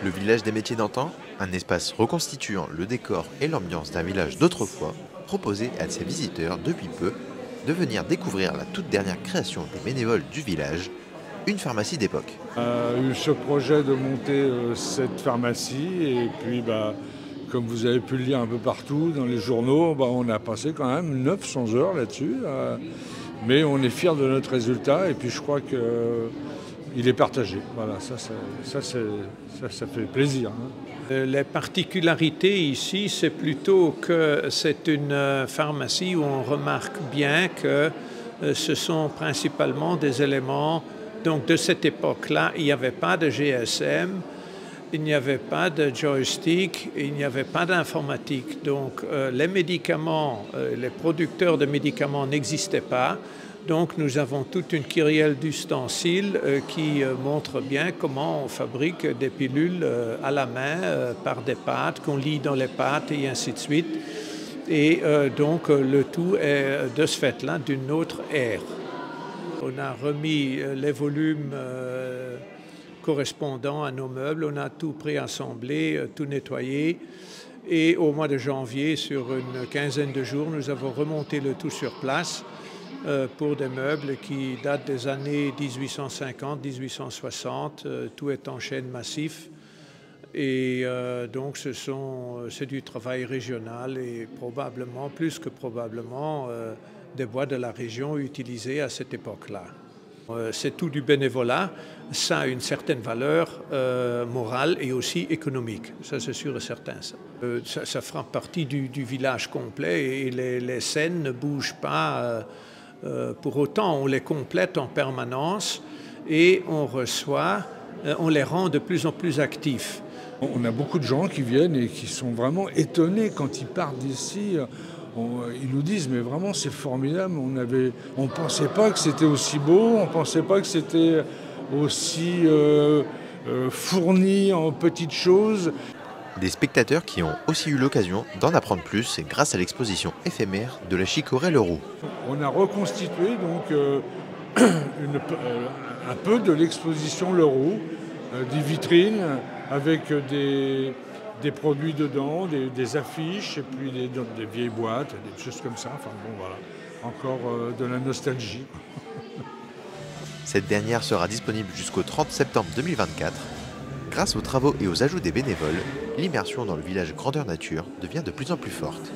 Le village des métiers d'antan, un espace reconstituant le décor et l'ambiance d'un village d'autrefois, proposait à ses visiteurs depuis peu de venir découvrir la toute dernière création des bénévoles du village, une pharmacie d'époque. On a eu ce projet de monter cette pharmacie et puis comme vous avez pu le lire un peu partout dans les journaux, on a passé quand même 900 heures là-dessus. Mais on est fiers de notre résultat et puis je crois qu'il est partagé. Voilà, ça fait plaisir. Les particularités ici, c'est plutôt que c'est une pharmacie où on remarque bien que ce sont principalement des éléments. Donc de cette époque-là, il n'y avait pas de GSM, il n'y avait pas de joystick, il n'y avait pas d'informatique. Donc les médicaments, les producteurs de médicaments n'existaient pas. Donc nous avons toute une kyrielle d'ustensiles qui montre bien comment on fabrique des pilules à la main par des pâtes, qu'on lit dans les pâtes et ainsi de suite. Et donc le tout est de ce fait-là d'une autre ère. On a remis les volumes correspondant à nos meubles, on a tout préassemblé, tout nettoyé. Et au mois de janvier, sur une quinzaine de jours, nous avons remonté le tout sur place pour des meubles qui datent des années 1850-1860. Tout est en chêne massif. Et donc c'est du travail régional et probablement, plus que probablement, des bois de la région utilisés à cette époque-là. C'est tout du bénévolat, ça a une certaine valeur morale et aussi économique, ça c'est sûr et certain. Ça fera partie du village complet et les scènes ne bougent pas pour autant, on les complète en permanence et on les rend de plus en plus actifs. On a beaucoup de gens qui viennent et qui sont vraiment étonnés quand ils partent d'ici. Ils nous disent mais vraiment c'est formidable, on ne pensait pas que c'était aussi beau, on ne pensait pas que c'était aussi fourni en petites choses. Des spectateurs qui ont aussi eu l'occasion d'en apprendre plus grâce à l'exposition éphémère de la Chicorée Leroux. On a reconstitué donc un peu de l'exposition Leroux, des vitrines avec des produits dedans, des affiches et puis des vieilles boîtes, des choses comme ça. Enfin bon voilà, encore de la nostalgie. Cette dernière sera disponible jusqu'au 30 septembre 2024. Grâce aux travaux et aux ajouts des bénévoles, l'immersion dans le village grandeur nature devient de plus en plus forte.